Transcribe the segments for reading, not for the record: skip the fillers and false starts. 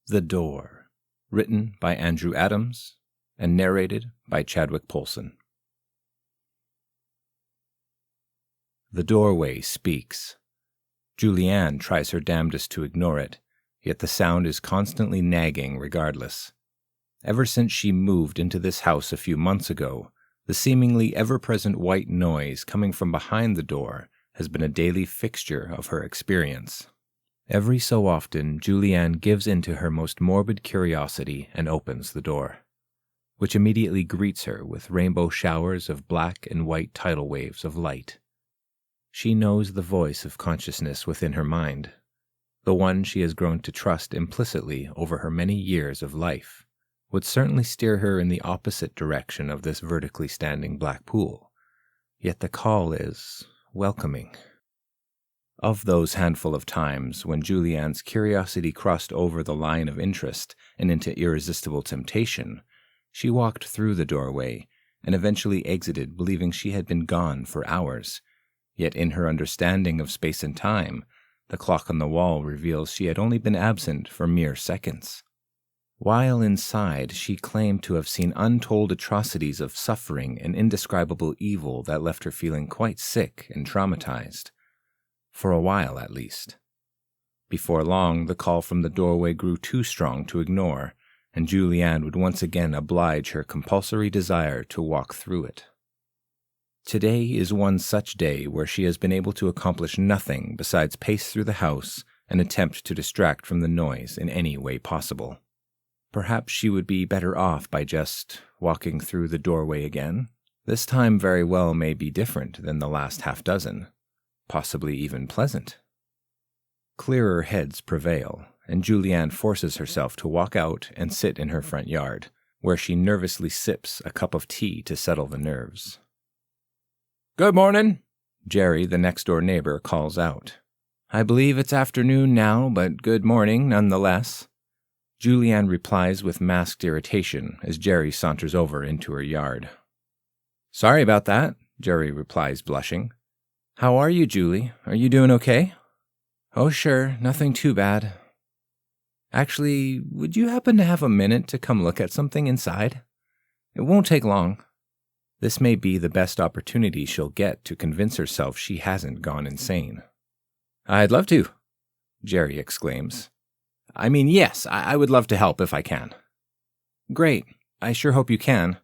The Door, written by Andrew Adams and narrated by Chadwick Polson. The doorway speaks. Julianne tries her damnedest to ignore it, yet the sound is constantly nagging regardless. Ever since she moved into this house a few months ago, the seemingly ever-present white noise coming from behind the door has been a daily fixture of her experience. Every so often, Julianne gives in to her most morbid curiosity and opens the door, which immediately greets her with rainbow showers of black and white tidal waves of light. She knows the voice of consciousness within her mind, the one she has grown to trust implicitly over her many years of life, would certainly steer her in the opposite direction of this vertically standing black pool, yet the call is welcoming. Of those handful of times when Julianne's curiosity crossed over the line of interest and into irresistible temptation, she walked through the doorway and eventually exited believing she had been gone for hours. Yet in her understanding of space and time, the clock on the wall reveals she had only been absent for mere seconds. While inside, she claimed to have seen untold atrocities of suffering and indescribable evil that left her feeling quite sick and traumatized. For a while, at least. Before long, the call from the doorway grew too strong to ignore, and Julianne would once again oblige her compulsory desire to walk through it. Today is one such day where she has been able to accomplish nothing besides pace through the house and attempt to distract from the noise in any way possible. Perhaps she would be better off by just walking through the doorway again. This time very well may be different than the last half dozen. Possibly even pleasant. Clearer heads prevail, and Julianne forces herself to walk out and sit in her front yard, where she nervously sips a cup of tea to settle the nerves. "Good morning," Jerry, the next-door neighbor, calls out. "I believe it's afternoon now, but good morning nonetheless." Julianne replies with masked irritation as Jerry saunters over into her yard. "Sorry about that," Jerry replies, blushing. "How are you, Julie? Are you doing okay?" "Oh, sure, nothing too bad." "Actually, would you happen to have a minute to come look at something inside? It won't take long." This may be the best opportunity she'll get to convince herself she hasn't gone insane. "I'd love to," Jerry exclaims. Yes, I would love to help if I can." "Great, I sure hope you can.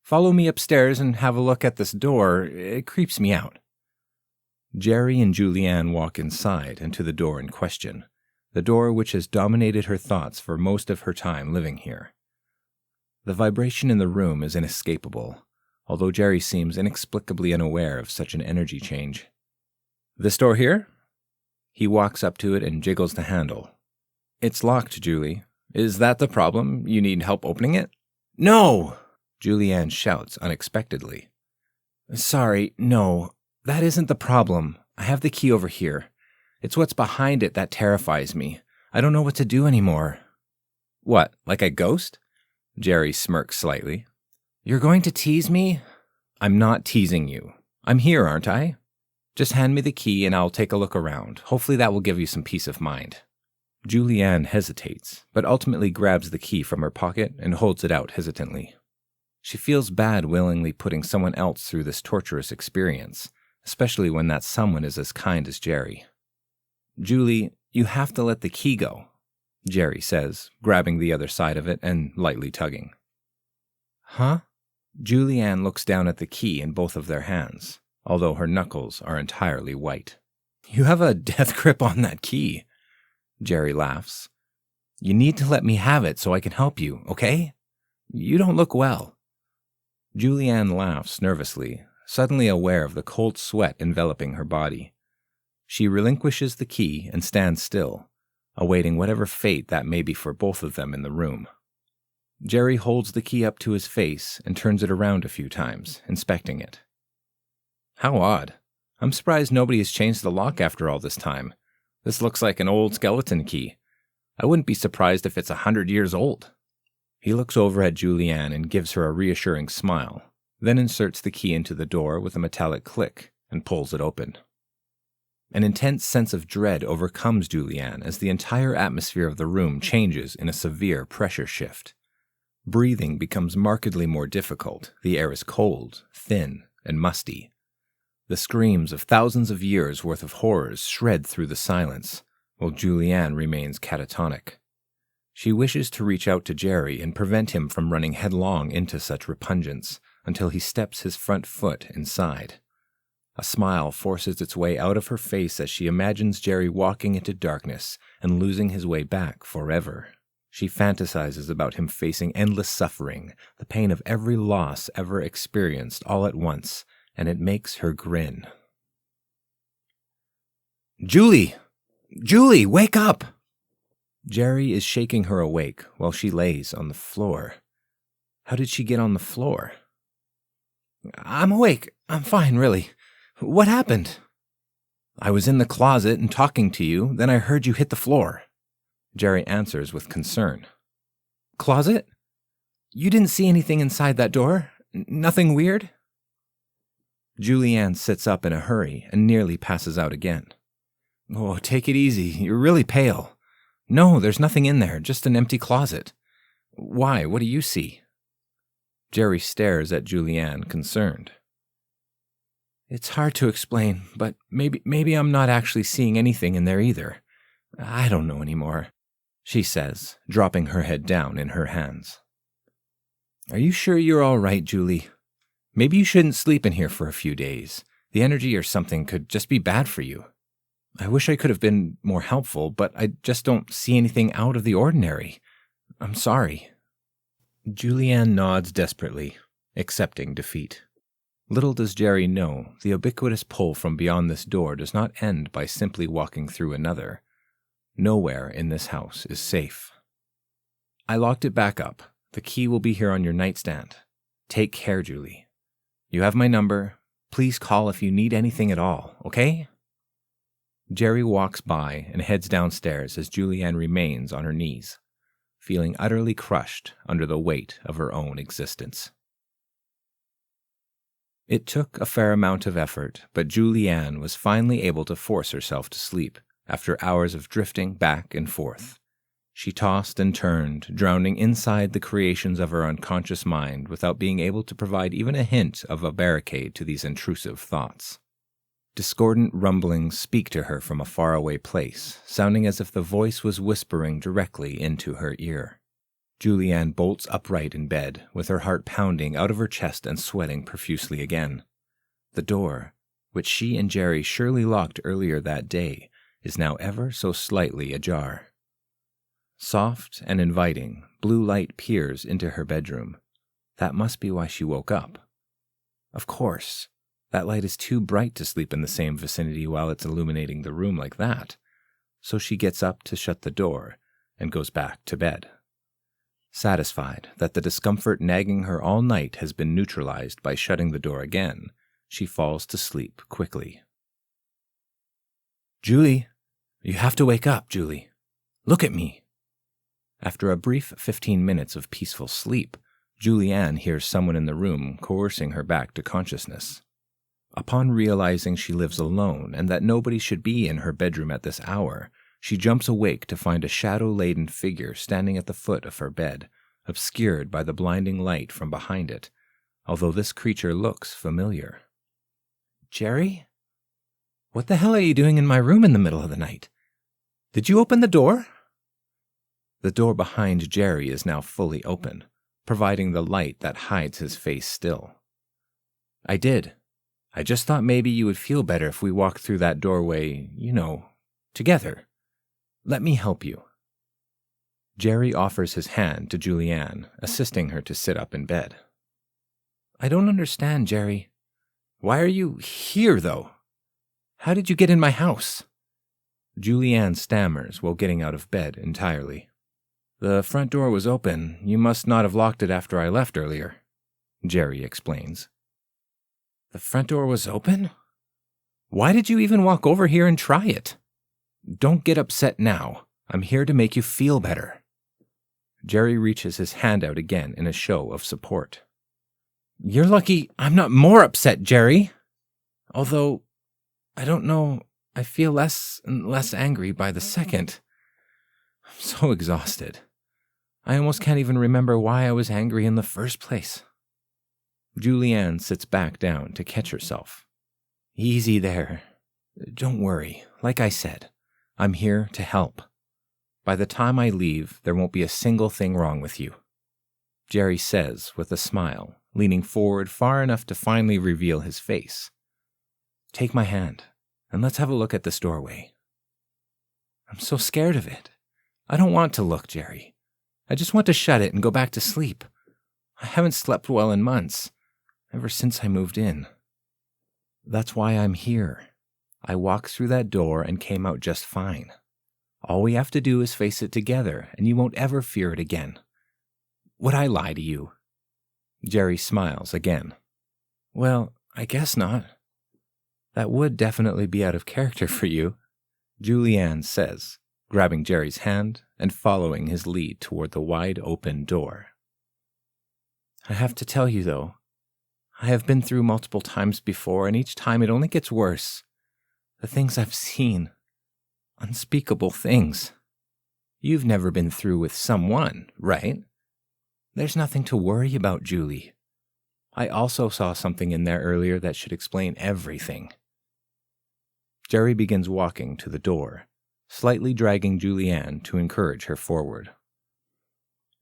Follow me upstairs and have a look at this door. It creeps me out." Jerry and Julianne walk inside and to the door in question, the door which has dominated her thoughts for most of her time living here. The vibration in the room is inescapable, although Jerry seems inexplicably unaware of such an energy change. "This door here?" He walks up to it and jiggles the handle. "It's locked, Julie. Is that the problem? You need help opening it?" "No!" Julianne shouts unexpectedly. "Sorry, no. That isn't the problem. I have the key over here. It's what's behind it that terrifies me. I don't know what to do anymore." "What, like a ghost?" Jerry smirks slightly. "You're going to tease me?" "I'm not teasing you. I'm here, aren't I? Just hand me the key and I'll take a look around. Hopefully that will give you some peace of mind." Julianne hesitates, but ultimately grabs the key from her pocket and holds it out hesitantly. She feels bad willingly putting someone else through this torturous experience, especially when that someone is as kind as Jerry. "Julie, you have to let the key go," Jerry says, grabbing the other side of it and lightly tugging. "Huh?" Julianne looks down at the key in both of their hands, although her knuckles are entirely white. "You have a death grip on that key," Jerry laughs. "You need to let me have it so I can help you, okay? You don't look well." Julianne laughs nervously, suddenly aware of the cold sweat enveloping her body. She relinquishes the key and stands still, awaiting whatever fate that may be for both of them in the room. Jerry holds the key up to his face and turns it around a few times, inspecting it. "How odd. I'm surprised nobody has changed the lock after all this time. This looks like an old skeleton key. I wouldn't be surprised if it's 100 years old." He looks over at Julianne and gives her a reassuring smile, then inserts the key into the door with a metallic click and pulls it open. An intense sense of dread overcomes Julianne as the entire atmosphere of the room changes in a severe pressure shift. Breathing becomes markedly more difficult. The air is cold, thin, and musty. The screams of thousands of years' worth of horrors shred through the silence, while Julianne remains catatonic. She wishes to reach out to Jerry and prevent him from running headlong into such repugnance until he steps his front foot inside. A smile forces its way out of her face as she imagines Jerry walking into darkness and losing his way back forever. She fantasizes about him facing endless suffering, the pain of every loss ever experienced all at once, and it makes her grin. Julie! Julie, wake up! Jerry is shaking her awake while she lays on the floor. How did she get on the floor? I'm awake. I'm fine, really. What happened? I was in the closet and talking to you, then I heard you hit the floor. Jerry answers with concern. Closet? You didn't see anything inside that door? Nothing weird? Julianne sits up in a hurry and nearly passes out again. Oh, take it easy. You're really pale. No, there's nothing in there, just an empty closet. Why? What do you see? Jerry stares at Julianne, concerned. It's hard to explain, but maybe I'm not actually seeing anything in there either. I don't know anymore, she says, dropping her head down in her hands. Are you sure you're all right, Julie? Maybe you shouldn't sleep in here for a few days. The energy or something could just be bad for you. I wish I could have been more helpful, but I just don't see anything out of the ordinary. I'm sorry. Julianne nods desperately, accepting defeat. Little does Jerry know, the ubiquitous pull from beyond this door does not end by simply walking through another. Nowhere in this house is safe. I locked it back up. The key will be here on your nightstand. Take care, Julie. You have my number. Please call if you need anything at all, okay? Jerry walks by and heads downstairs as Julianne remains on her knees, feeling utterly crushed under the weight of her own existence. It took a fair amount of effort, but Julianne was finally able to force herself to sleep after hours of drifting back and forth. She tossed and turned, drowning inside the creations of her unconscious mind without being able to provide even a hint of a barricade to these intrusive thoughts. Discordant rumblings speak to her from a faraway place, sounding as if the voice was whispering directly into her ear. Julianne bolts upright in bed, with her heart pounding out of her chest and sweating profusely again. The door, which she and Jerry surely locked earlier that day, is now ever so slightly ajar. Soft and inviting, blue light peers into her bedroom. That must be why she woke up. Of course, that light is too bright to sleep in the same vicinity while it's illuminating the room like that, so she gets up to shut the door and goes back to bed. Satisfied that the discomfort nagging her all night has been neutralized by shutting the door again, she falls to sleep quickly. Julie, you have to wake up, Julie. Look at me. After a brief 15 minutes of peaceful sleep, Julianne hears someone in the room coercing her back to consciousness. Upon realizing she lives alone and that nobody should be in her bedroom at this hour, she jumps awake to find a shadow-laden figure standing at the foot of her bed, obscured by the blinding light from behind it, although this creature looks familiar. Jerry? What the hell are you doing in my room in the middle of the night? Did you open the door? The door behind Jerry is now fully open, providing the light that hides his face still. I did. I just thought maybe you would feel better if we walked through that doorway, together. Let me help you. Jerry offers his hand to Julianne, assisting her to sit up in bed. I don't understand, Jerry. Why are you here, though? How did you get in my house? Julianne stammers while getting out of bed entirely. The front door was open. You must not have locked it after I left earlier, Jerry explains. The front door was open? Why did you even walk over here and try it? Don't get upset now. I'm here to make you feel better. Jerry reaches his hand out again in a show of support. You're lucky I'm not more upset, Jerry. Although, I don't know I feel less and less angry by the second. I'm so exhausted. I almost can't even remember why I was angry in the first place. Julianne sits back down to catch herself. Easy there. Don't worry. Like I said, I'm here to help. By the time I leave, there won't be a single thing wrong with you. Jerry says with a smile, leaning forward far enough to finally reveal his face. Take my hand, and let's have a look at this doorway. I'm so scared of it. I don't want to look, Jerry. I just want to shut it and go back to sleep. I haven't slept well in months, ever since I moved in. That's why I'm here. I walked through that door and came out just fine. All we have to do is face it together, and you won't ever fear it again. Would I lie to you? Jerry smiles again. Well, I guess not. That would definitely be out of character for you, Julianne says, grabbing Jerry's hand and following his lead toward the wide-open door. I have to tell you, though, I have been through multiple times before, and each time it only gets worse. The things I've seen. Unspeakable things. You've never been through with someone, right? There's nothing to worry about, Julie. I also saw something in there earlier that should explain everything. Jerry begins walking to the door, slightly dragging Julianne to encourage her forward.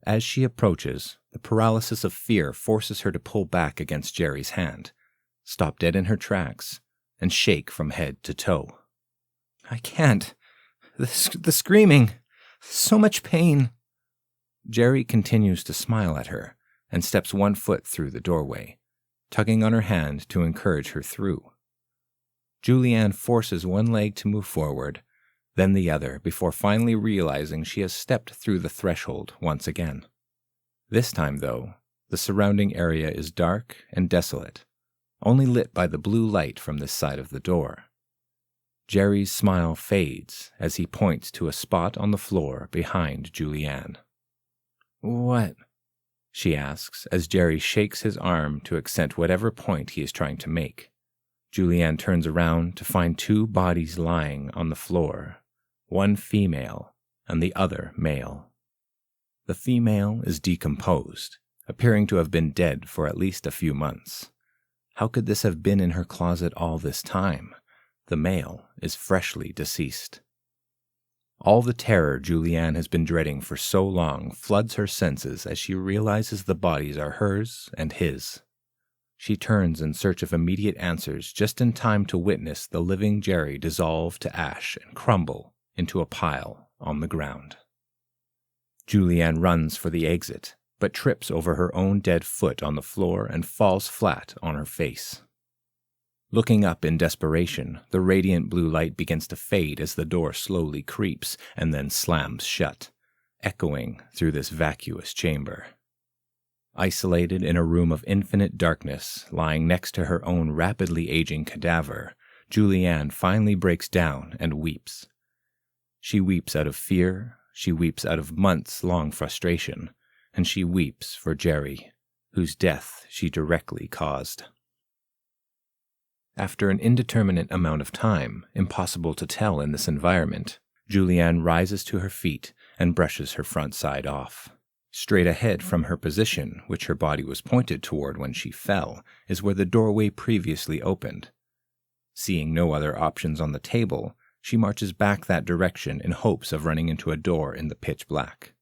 As she approaches, the paralysis of fear forces her to pull back against Jerry's hand, stop dead in her tracks, and shake from head to toe. I can't. The screaming. So much pain. Jerry continues to smile at her and steps one foot through the doorway, tugging on her hand to encourage her through. Julianne forces one leg to move forward, then the other, before finally realizing she has stepped through the threshold once again. This time, though, the surrounding area is dark and desolate, only lit by the blue light from this side of the door. Jerry's smile fades as he points to a spot on the floor behind Julianne. What? She asks as Jerry shakes his arm to accent whatever point he is trying to make. Julianne turns around to find two bodies lying on the floor, one female and the other male. The female is decomposed, appearing to have been dead for at least a few months. How could this have been in her closet all this time? The male is freshly deceased. All the terror Julianne has been dreading for so long floods her senses as she realizes the bodies are hers and his. She turns in search of immediate answers just in time to witness the living Jerry dissolve to ash and crumble into a pile on the ground. Julianne runs for the exit, but trips over her own dead foot on the floor and falls flat on her face. Looking up in desperation, the radiant blue light begins to fade as the door slowly creeps and then slams shut, echoing through this vacuous chamber. Isolated in a room of infinite darkness, lying next to her own rapidly aging cadaver, Julianne finally breaks down and weeps. She weeps out of fear, she weeps out of months-long frustration, and she weeps for Jerry, whose death she directly caused. After an indeterminate amount of time, impossible to tell in this environment, Julianne rises to her feet and brushes her front side off. Straight ahead from her position, which her body was pointed toward when she fell, is where the doorway previously opened. Seeing no other options on the table, she marches back that direction in hopes of running into a door in the pitch black.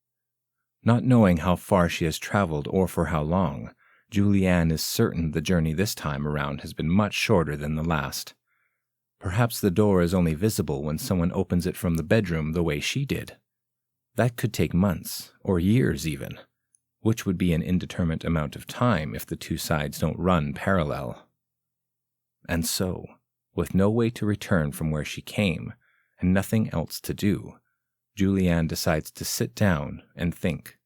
Not knowing how far she has traveled or for how long, Julianne is certain the journey this time around has been much shorter than the last. Perhaps the door is only visible when someone opens it from the bedroom the way she did. That could take months, or years even, which would be an indeterminate amount of time if the two sides don't run parallel. And so, with no way to return from where she came, and nothing else to do, Julianne decides to sit down and think.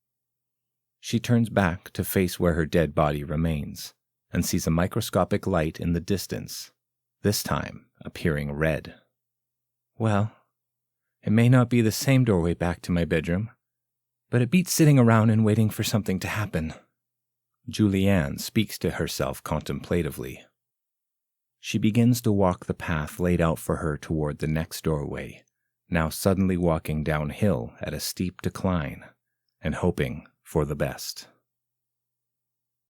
She turns back to face where her dead body remains, and sees a microscopic light in the distance, this time appearing red. Well, it may not be the same doorway back to my bedroom, but it beats sitting around and waiting for something to happen. Julianne speaks to herself contemplatively. She begins to walk the path laid out for her toward the next doorway, now suddenly walking downhill at a steep decline and hoping for the best.